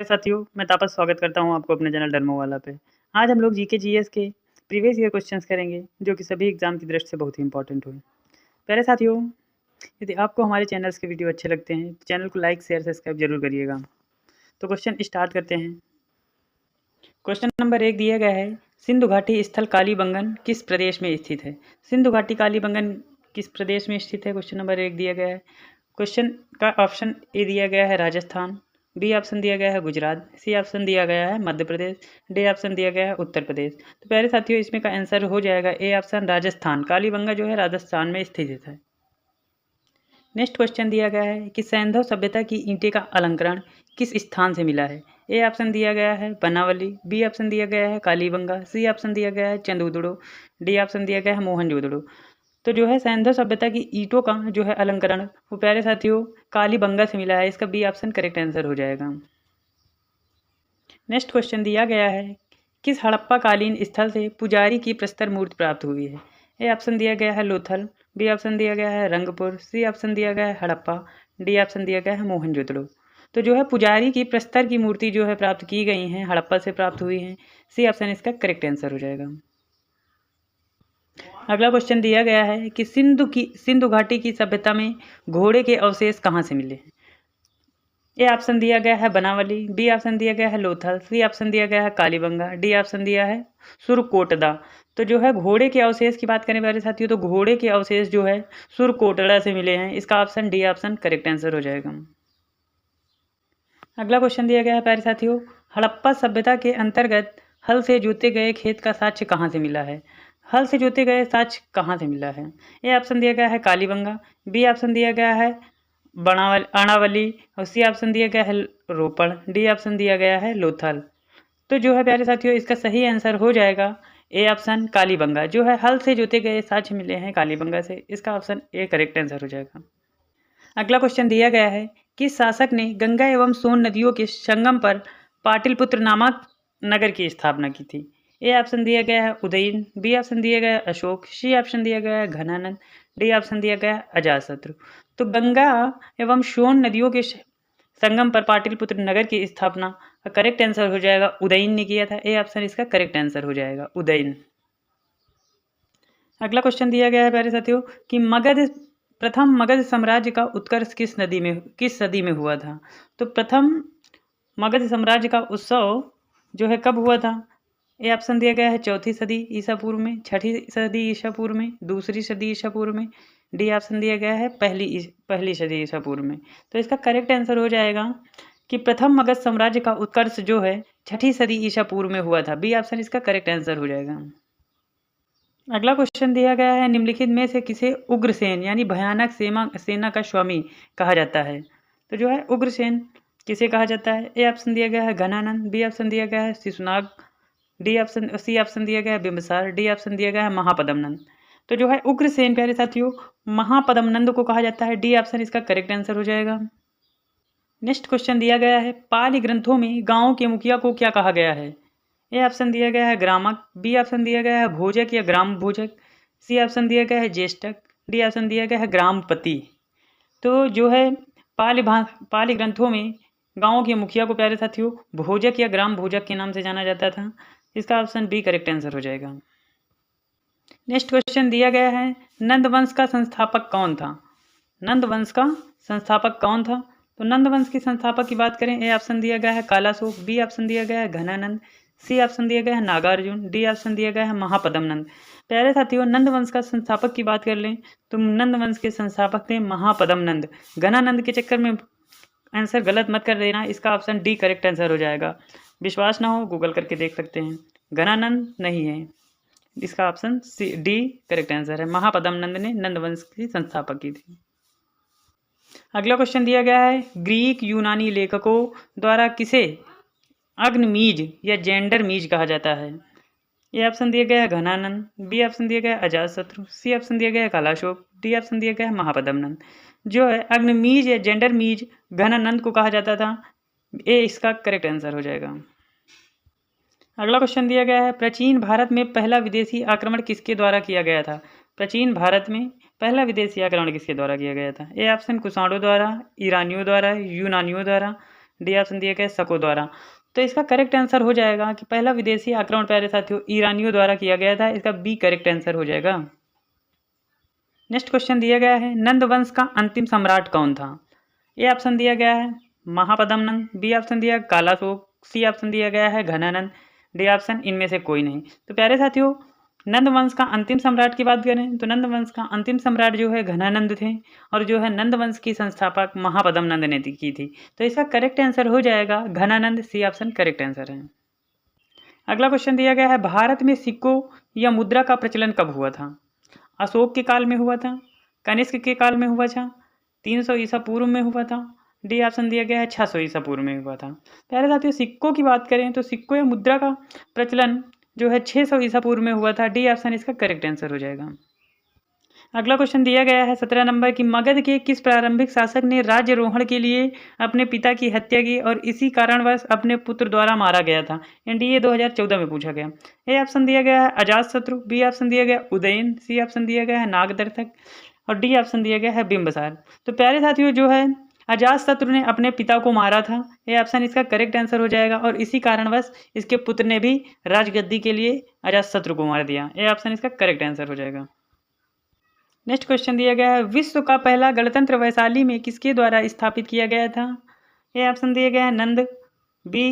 साथियों, मैं तापस स्वागत करता हूँ आपको अपने चैनल डरमो वाला पे। आज हम लोग जीके जीएस के प्रीवियस ईयर क्वेश्चंस करेंगे, जो कि सभी एग्जाम की दृष्टि से बहुत ही इंपॉर्टेंट हुए। पहले साथियों, यदि आपको हमारे चैनल्स के वीडियो अच्छे लगते हैं, तो चैनल को लाइक, शेयर, सब्सक्राइब जरूर करिएगा। तो क्वेश्चन स्टार्ट करते हैं। क्वेश्चन नंबर 1 दिया गया है, सिंधु घाटी स्थल कालीबंगन किस प्रदेश में स्थित है? सिंधु घाटी कालीबंगन किस प्रदेश में स्थित है? क्वेश्चन नंबर 1 दिया गया है। क्वेश्चन का ऑप्शन ए दिया गया है राजस्थान, बी ऑप्शन दिया गया है गुजरात, सी ऑप्शन दिया गया है मध्य प्रदेश, डी ऑप्शन दिया गया है उत्तर प्रदेश। तो पहले साथियों, इसमें का आंसर हो जाएगा ए ऑप्शन राजस्थान। कालीबंगा जो है राजस्थान में स्थित है। नेक्स्ट क्वेश्चन दिया गया है कि सैंधव सभ्यता की ईंटें का अलंकरण किस स्थान से मिला है? ए ऑप्शन दिया गया है बनावली, बी ऑप्शन दिया गया है कालीबंगा, सी ऑप्शन दिया गया है चंदूदड़ो, डी ऑप्शन दिया गया है मोहनजोदड़ो। तो जो है सैंधव सभ्यता की ईंटों का जो है अलंकरण वो प्यारे साथियों कालीबंगा से मिला है। इसका बी ऑप्शन करेक्ट आंसर हो जाएगा। नेक्स्ट क्वेश्चन दिया गया है, किस हड़प्पा कालीन स्थल से पुजारी की प्रस्तर मूर्ति प्राप्त हुई है? ए ऑप्शन दिया गया है लोथल, बी ऑप्शन दिया गया है रंगपुर, सी ऑप्शन दिया गया है हड़प्पा, डी ऑप्शन दिया गया है मोहनजोदड़ो। तो जो है पुजारी की प्रस्तर की मूर्ति जो है प्राप्त की गई हैं हड़प्पा से प्राप्त हुई हैं। सी ऑप्शन इसका करेक्ट आंसर हो जाएगा। अगला क्वेश्चन दिया गया है कि सिंधु घाटी की सभ्यता में घोड़े के अवशेष कहाँ से मिले हैं? ए ऑप्शन दिया गया है बनावली, बी ऑप्शन दिया गया है लोथल, सी ऑप्शन दिया गया है कालीबंगा, डी ऑप्शन दिया है सुरकोटदा। तो जो है घोड़े के अवशेष की बात करें प्यारे साथियों, तो घोड़े के अवशेष जो है सुरकोटड़ा से मिले हैं। इसका option D option correct answer हो जाएगा। अगला क्वेश्चन दिया गया है प्यारे साथियों, हड़प्पा सभ्यता के अंतर्गत हल से जोते गए खेत का साक्ष्य कहाँ से मिला है? हल से जोते गए साक्ष्य कहाँ से मिला है? ए ऑप्शन दिया गया है कालीबंगा, बी ऑप्शन दिया गया है अणावली और सी ऑप्शन दिया गया है रोपड़, डी ऑप्शन दिया गया है लोथल। तो जो है प्यारे साथियों इसका सही आंसर हो जाएगा ए ऑप्शन कालीबंगा। जो है हल से जोते गए साक्ष्य मिले हैं कालीबंगा से। इसका ऑप्शन ए करेक्ट आंसर हो जाएगा। अगला क्वेश्चन दिया गया है, किस शासक ने गंगा एवं सोन नदियों के संगम पर पाटलिपुत्र नामक नगर की स्थापना की थी? ए ऑप्शन दिया गया है उदयन, बी ऑप्शन दिया गया है अशोक, सी ऑप्शन दिया गया है घनानंद, डी ऑप्शन दिया गया है अजातशत्रु। तो गंगा एवं सोन नदियों के संगम पर पाटलिपुत्र नगर की स्थापना का करेक्ट आंसर हो जाएगा उदयन ने किया था। ए ऑप्शन इसका करेक्ट आंसर हो जाएगा उदयन। अगला क्वेश्चन दिया गया है प्यारे साथियों कि प्रथम मगध साम्राज्य का उत्कर्ष किस सदी में हुआ था? तो प्रथम मगध साम्राज्य का उत्सव जो है कब हुआ था? ए ऑप्शन दिया गया है चौथी सदी ईसा पूर्व में, छठी सदी ईसा पूर्व में, दूसरी सदी ईसा पूर्व में, डी ऑप्शन दिया गया है पहली सदी ईसा पूर्व में। तो इसका करेक्ट आंसर हो जाएगा कि प्रथम मगध साम्राज्य का उत्कर्ष जो है छठी सदी ईसा पूर्व में हुआ था। बी ऑप्शन इसका करेक्ट आंसर हो जाएगा। अगला क्वेश्चन दिया गया है, निम्नलिखित में से किसे उग्रसेन यानी भयानक सेना का स्वामी कहा जाता है? तो जो है उग्रसेन किसे कहा जाता है? ए ऑप्शन दिया गया है घनानंद, बी ऑप्शन दिया गया है शिशुनाग, सी ऑप्शन दिया गया है बिंबिसार, डी ऑप्शन दिया गया है महापद्मनंद। तो जो है उग्रसेन प्यारे साथियों महापद्मनंद को कहा जाता है। डी ऑप्शन इसका करेक्ट आंसर हो जाएगा। नेक्स्ट क्वेश्चन दिया गया है, पाली ग्रंथों में गांव के मुखिया को क्या कहा गया है? ए ऑप्शन दिया गया है ग्रामक, बी ऑप्शन दिया गया है भोजक या ग्राम भोजक, सी ऑप्शन दिया गया है ज्येष्ठक, डी ऑप्शन दिया गया है ग्रामपति। तो जो है पाली ग्रंथों में गांव के मुखिया को प्यारे साथियों भोजक या ग्राम भोजक के नाम से जाना जाता था। इसका ऑप्शन बी करेक्ट आंसर हो जाएगा। नेक्स्ट क्वेश्चन दिया गया है, नंदवंश का संस्थापक कौन था? नंदवंश का संस्थापक कौन था? तो नंदवंश के संस्थापक की बात करें, ए ऑप्शन दिया गया है कालाशोक, बी ऑप्शन दिया गया है घनानंद, सी ऑप्शन दिया गया है नागार्जुन, डी ऑप्शन दिया गया है महापद्मनंद। प्यारे साथियों नंदवंश का संस्थापक की बात कर लें तो नंदवंश के संस्थापक थे महापद्मनंद। घनानंद के चक्कर में आंसर गलत मत कर देना। इसका ऑप्शन डी करेक्ट आंसर हो जाएगा। विश्वास ना हो गूगल करके देख सकते हैं। घनानंद नहीं है, इसका ऑप्शन डी करेक्ट आंसर है। महापद्मनंद ने नंदवंश की संस्थापक की थी। अगला क्वेश्चन दिया गया है, ग्रीक यूनानी लेखकों द्वारा किसे अग्निमीज या जेंडर मीज कहा जाता है? ए ऑप्शन दिया गया है घनानंद, बी ऑप्शन दिया गया है अजातशत्रु, सी ऑप्शन दिया गया है कालाशोक, डी ऑप्शन दिया गया है महापद्मनंद। जो है अग्निमीज या जेंडर मीज घनानंद को कहा जाता था। ए इसका करेक्ट आंसर हो जाएगा। अगला क्वेश्चन दिया गया है, प्राचीन भारत में पहला विदेशी आक्रमण किसके द्वारा किया गया था? प्राचीन भारत में पहला विदेशी आक्रमण किसके द्वारा किया गया था? ए ऑप्शन कुषाणों द्वारा, ईरानियों द्वारा, यूनानियों द्वारा, डी ऑप्शन दिया गया है शको द्वारा। तो इसका करेक्ट आंसर हो जाएगा कि पहला विदेशी आक्रमण प्यारे साथियों ईरानियों द्वारा किया गया था। इसका बी करेक्ट आंसर हो जाएगा। नेक्स्ट क्वेश्चन दिया गया है नंद वंश का अंतिम सम्राट कौन था। ए ऑप्शन दिया गया है महापद्म नंद, बी ऑप्शन दिया कालाशोक, सी ऑप्शन दिया गया है घनानंद, डी ऑप्शन इनमें से कोई नहीं। तो प्यारे साथियों नंद वंश का अंतिम सम्राट की बात करें तो नंद वंश का अंतिम सम्राट जो है घनानंद थे और जो है नंद वंश की संस्थापक महापद्म नंद ने की थी। तो इसका करेक्ट आंसर हो जाएगा Ghananand, C option correct answer है। अगला क्वेश्चन दिया गया है भारत में सिक्कों या मुद्रा का प्रचलन कब हुआ था। अशोक के काल में हुआ था, कनिष्क के काल में हुआ था, 300 ईसा पूर्व में हुआ था, डी ऑप्शन दिया गया है 600 ईसा पूर्व में हुआ था। प्यारे साथियों सिक्कों की बात करें तो सिक्कों या मुद्रा का प्रचलन जो है 600 ईसा पूर्व में हुआ था। डी ऑप्शन इसका करेक्ट आंसर हो जाएगा। अगला क्वेश्चन दिया गया है 17 नंबर की मगध के किस प्रारंभिक शासक ने राज्यरोहण के लिए अपने पिता की हत्या की और इसी कारणवश अपने पुत्र द्वारा मारा गया था। एनडीए 2014 में पूछा गया। ए ऑप्शन दिया गया है अजातशत्रु, बी ऑप्शन दिया गया उदयन, सी ऑप्शन दिया गया है नागदर्शक और डी ऑप्शन दिया गया है बिंबसार। तो प्यारे साथियों जो है अजातशत्रु ने अपने पिता को मारा था। ये ऑप्शन इसका करेक्ट आंसर हो जाएगा और इसी कारणवश इसके पुत्र ने भी राजगद्दी के लिए अजातशत्रु को मार दिया। ये ऑप्शन इसका करेक्ट आंसर हो जाएगा। नेक्स्ट क्वेश्चन दिया गया है विश्व का पहला गणतंत्र वैशाली में किसके द्वारा स्थापित किया गया था। ये ऑप्शन दिया गया है नंद, बी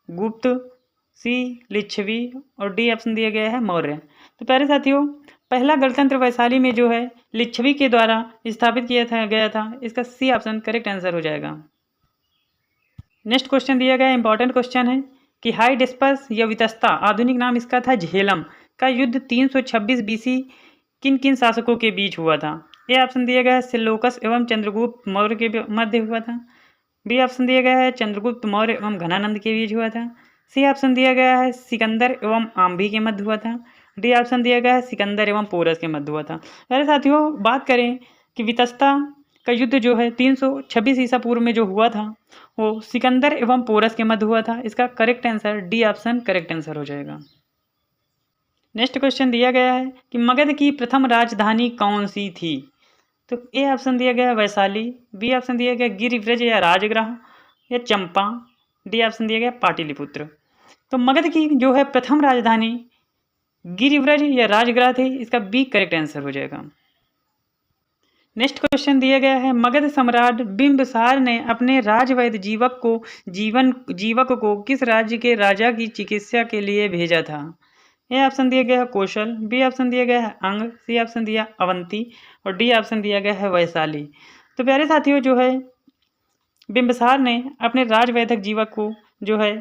गुप्त, सी लिच्छवी और डी ऑप्शन दिया गया है मौर्य। तो प्यारे साथियों पहला गणतंत्र वैशाली में जो है लिच्छवी के द्वारा स्थापित किया गया था। इसका सी ऑप्शन करेक्ट आंसर हो जाएगा। नेक्स्ट क्वेश्चन दिया गया इंपॉर्टेंट क्वेश्चन है कि हाइडेस्पस या वितस्ता आधुनिक नाम इसका था झेलम का युद्ध 326 बीसी किन किन शासकों के बीच हुआ था। ए ऑप्शन दिया गया है सेल्यूकस एवं चंद्रगुप्त मौर्य के मध्य हुआ था, बी ऑप्शन दिया गया है चंद्रगुप्त मौर्य एवं घनानंद के बीच हुआ था, सी ऑप्शन दिया गया है सिकंदर एवं आम्भी के मध्य हुआ था, डी ऑप्शन दिया गया है सिकंदर एवं पोरस के मध्य हुआ था। अरे साथियों बात करें कि वितस्ता का युद्ध जो है 326 ईसा पूर्व में जो हुआ था वो सिकंदर एवं पोरस के मध्य हुआ था। इसका correct answer D option correct answer हो जाएगा। नेक्स्ट क्वेश्चन दिया गया है कि मगध की प्रथम राजधानी कौन सी थी। तो ए ऑप्शन दिया गया है वैशाली, बी ऑप्शन दिया गया गिरिव्रज या राजगृह या चंपा, डी ऑप्शन दिया गया पाटलिपुत्र। तो मगध की जो है प्रथम राजधानी गिरिव्रज या राजगृह थी। इसका बी करेक्ट आंसर हो जाएगा। नेक्स्ट क्वेश्चन दिया गया है मगध सम्राट बिंबिसार ने अपने राजवैद्य जीवक को किस राज्य के राजा की चिकित्सा के लिए भेजा था। ए ऑप्शन दिया गया है कौशल, बी ऑप्शन दिया गया है अंग, सी ऑप्शन दिया अवंती और डी ऑप्शन दिया गया है वैशाली। तो प्यारे साथियों जो है बिंबिसार ने अपने राजवैद्य जीवक को जो है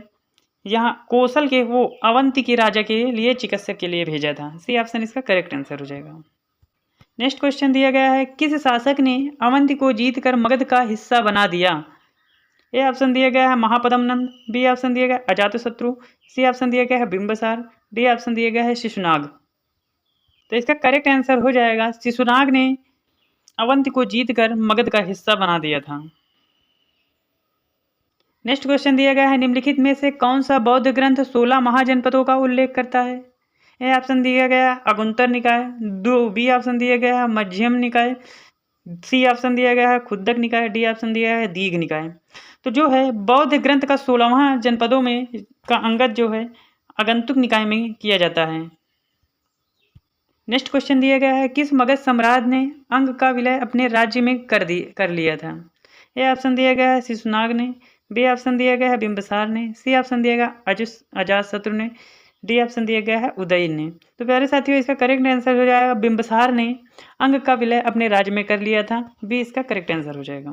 यहाँ कौशल के वो अवंती के राजा के लिए चिकित्सक के लिए भेजा था। सी ऑप्शन इसका करेक्ट आंसर हो जाएगा। नेक्स्ट क्वेश्चन दिया गया है किस शासक ने अवंती को जीतकर मगध का हिस्सा बना दिया। ए ऑप्शन दिया गया है महापद्म नंद, बी ऑप्शन दिया गया है अजातशत्रु, सी ऑप्शन दिया गया है बिंबिसार, डी ऑप्शन दिया गया है शिशुनाग। तो इसका करेक्ट आंसर हो जाएगा शिशुनाग ने अवंती को जीतकर मगध का हिस्सा बना दिया था। नेक्स्ट क्वेश्चन दिया गया है निम्नलिखित में से कौन सा बौद्ध ग्रंथ 16 महाजनपदों का उल्लेख करता है। ए ऑप्शन दिया गया है अगुंतर निकाय, बी ऑप्शन दिया गया है मध्यम निकाय, सी ऑप्शन दिया गया है खुद्दक निकाय, डी ऑप्शन दिया है दीघ निकाय। तो जो है बौद्ध ग्रंथ का 16वां जनपदों में का अंगत जो है आगंतुक निकाय में किया जाता है। नेक्स्ट क्वेश्चन दिया गया है किस मगध सम्राट ने अंग का विलय अपने राज्य में कर लिया था। ए ऑप्शन दिया गया है शिशुनाग ने, बी ऑप्शन दिया गया है बिंबिसार ने, सी ऑप्शन दिया गया अजातशत्रु ने, डी ऑप्शन दिया गया है उदयन ने। तो प्यारे साथियों इसका करेक्ट आंसर हो जाएगा बिंबिसार ने अंग का विलय अपने राज्य में कर लिया था। बी इसका करेक्ट आंसर हो जाएगा।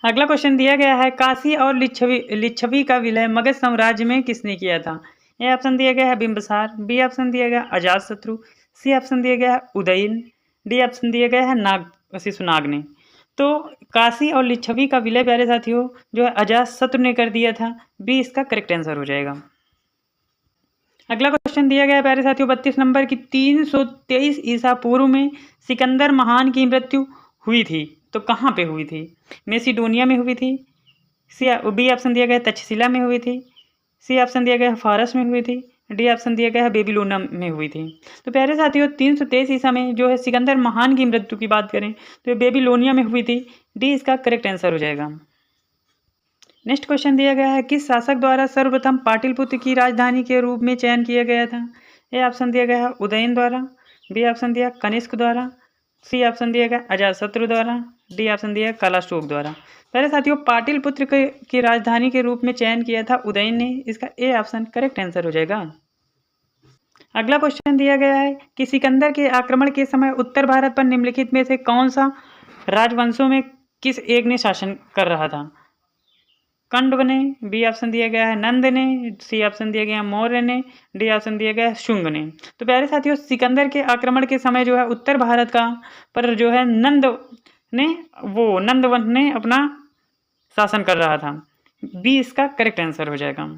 अगला क्वेश्चन दिया गया है काशी और लिच्छवी का विलय मगध साम्राज्य में किसने किया था। ए ऑप्शन दिया गया है बिंबिसार, बी ऑप्शन दिया गया अजातशत्रु, सी ऑप्शन दिया गया है उदयन, डी ऑप्शन दिया गया है शिशुनाग ने। तो काशी और लिच्छवी का विलय प्यारे साथियों जो है अजातशत्रु ने कर दिया था। बी इसका करेक्ट आंसर हो जाएगा। अगला क्वेश्चन दिया गया है प्यारे साथियों 32 नंबर की 323 ईसा पूर्व में सिकंदर महान की मृत्यु हुई थी। तो कहाँ पे हुई थी। मेसिडोनिया में हुई थी, बी ऑप्शन दिया गया तक्षशिला में हुई थी, सी ऑप्शन दिया गया है फारस में हुई थी, डी ऑप्शन दिया गया है बेबीलोना में हुई थी। तो प्यारे साथियों 323 ईसा में जो है सिकंदर महान की मृत्यु की बात करें तो बेबीलोनिया में हुई थी। डी इसका करेक्ट आंसर हो जाएगा। नेक्स्ट क्वेश्चन दिया गया है, किस शासक द्वारा सर्वप्रथम पाटलिपुत्र की राजधानी के रूप में चयन किया गया था? ए ऑप्शन दिया गया है उदयन द्वारा, बी ऑप्शन दिया कनिष्क द्वारा, सी ऑप्शन दिया गया अजातशत्रु द्वारा, डी ऑप्शन दिया कलाशोक द्वारा। पहले साथियों, पाटलिपुत्र की राजधानी के रूप में चयन किया था उदयन ने, इसका ए ऑप्शन करेक्ट आंसर हो जाएगा। अगला क्वेश्चन दिया गया है कि सिकंदर के आक्रमण के समय उत्तर भारत पर निम्नलिखित में से कौन सा राजवंशों में किस एक ने शासन कर रहा था? कंडव ने, बी ऑप्शन दिया गया है नंद ने, सी ऑप्शन दिया गया मौर्य ने, डी ऑप्शन दिया गया है शुंग ने। तो प्यारे साथियों, सिकंदर के आक्रमण के समय जो है उत्तर भारत का पर जो है नंद वंश ने अपना शासन कर रहा था। बी इसका करेक्ट आंसर हो जाएगा।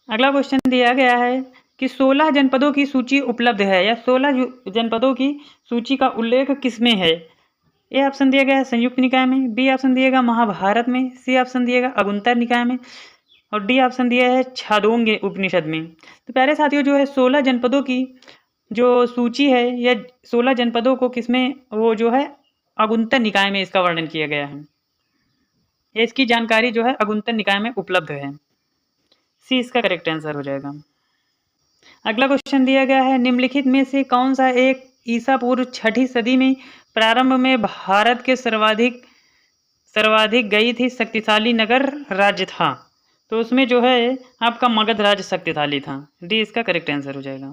अगला क्वेश्चन दिया गया है कि 16 जनपदों की सूची उपलब्ध है या 16 जनपदों की सूची का उल्लेख किसमें है? ए ऑप्शन दिया गया है संयुक्त निकाय में, बी ऑप्शन दिएगा महाभारत में, सी ऑप्शन दिएगा अगुंतर निकाय में और डी ऑप्शन दिया है छादोंग उपनिषद में। तो प्यारे साथियों, जो है 16 जनपदों की जो सूची है या 16 जनपदों को किसमें वो जो है अगुंतर निकाय में इसका वर्णन किया गया है। इसकी जानकारी जो है अगुंतर निकाय में उपलब्ध है। सी इसका करेक्ट आंसर हो जाएगा। अगला क्वेश्चन दिया गया है, निम्नलिखित में से कौन सा एक ईसा पूर्व 6ठी सदी में प्रारंभ में भारत के सर्वाधिक गई थी शक्तिशाली नगर राज्य था? तो उसमें जो है आपका मगध राज्य शक्तिशाली था। डी इसका करेक्ट आंसर हो जाएगा।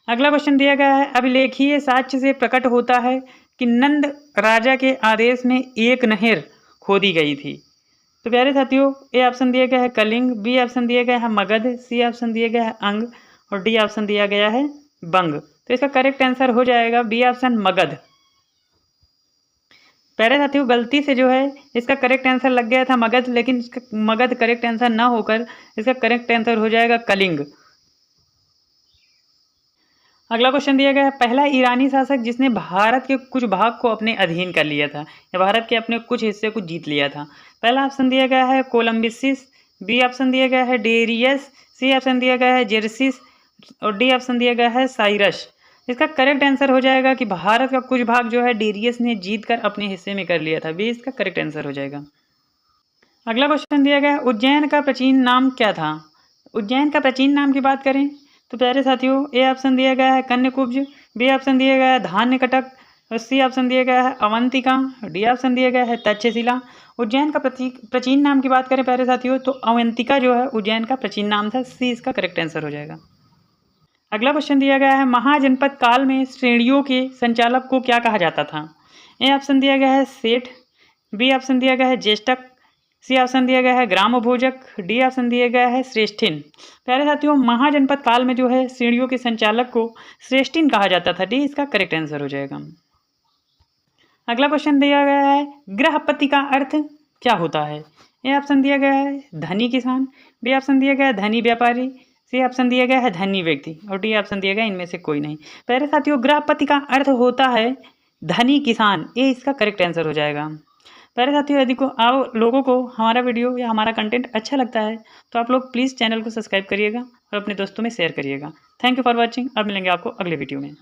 अगला क्वेश्चन दिया गया है, अभिलेखीय साक्ष्य से प्रकट होता है कि नंद राजा के आदेश में एक नहर खोदी गई थी। तो प्यारे साथियों, ए ऑप्शन दिया गया है कलिंग, बी ऑप्शन दिया गया है मगध, सी ऑप्शन दिया गया है अंग और डी ऑप्शन दिया गया है बंग। तो इसका करेक्ट आंसर हो जाएगा बी ऑप्शन मगध। प्यारे साथियों, गलती से जो है इसका करेक्ट आंसर लग गया था मगध, लेकिन इसका मगध करेक्ट आंसर ना होकर इसका करेक्ट आंसर हो जाएगा कलिंग। अगला क्वेश्चन दिया गया है, पहला ईरानी शासक जिसने भारत के कुछ भाग को अपने अधीन कर लिया था या भारत के अपने कुछ हिस्से को जीत लिया था। पहला ऑप्शन दिया गया है कोलंबिसिस, बी ऑप्शन दिया गया है डेरियस, सी ऑप्शन दिया गया है जेरसिस और डी ऑप्शन दिया गया है साइरस। इसका करेक्ट आंसर हो जाएगा कि भारत का कुछ भाग जो है डेरियस ने जीत कर अपने हिस्से में कर लिया था। बी इसका करेक्ट आंसर हो जाएगा। अगला क्वेश्चन दिया गया है, उज्जैन का प्राचीन नाम क्या था? उज्जैन का प्राचीन नाम की बात करें तो प्यारे साथियों, ए ऑप्शन दिया गया है कन्याकुब्ज, बी ऑप्शन दिया गया है धान्यकटक और सी ऑप्शन दिया गया है अवंतिका, डी ऑप्शन दिया गया है तक्षशिला। उज्जैन का प्राचीन नाम की बात करें प्यारे साथियों तो अवंतिका जो है उज्जैन का प्राचीन नाम था। सी इसका करेक्ट आंसर हो जाएगा। अगला क्वेश्चन दिया गया है, महाजनपद काल में श्रेणियों के संचालक को क्या कहा जाता था? ए ऑप्शन दिया गया है सेठ, बी ऑप्शन दिया गया है ज्येष्ठक, सी ऑप्शन दिया गया है ग्राम भोजक, डी ऑप्शन दिया गया है श्रेष्ठिन। प्यारे साथियों, महाजनपद काल में जो है श्रेणियों के संचालक को श्रेष्ठिन कहा जाता था। डी इसका करेक्ट आंसर हो जाएगा। अगला क्वेश्चन दिया गया है, गृहपति का अर्थ क्या होता है? ए ऑप्शन दिया गया है धनी किसान, बी ऑप्शन दिया गया है धनी व्यापारी, सी ऑप्शन दिया गया है धनी व्यक्ति और डी ऑप्शन दिया गया इनमें से कोई नहीं। प्यारे साथियों, गृहपति का अर्थ होता है धनी किसान। ए इसका करेक्ट आंसर हो जाएगा। प्यारे साथियों, यदि आप लोगों को हमारा वीडियो या हमारा कंटेंट अच्छा लगता है तो आप लोग प्लीज़ चैनल को सब्सक्राइब करिएगा और अपने दोस्तों में शेयर करिएगा। Thank you for watching. अब मिलेंगे आपको अगले वीडियो में।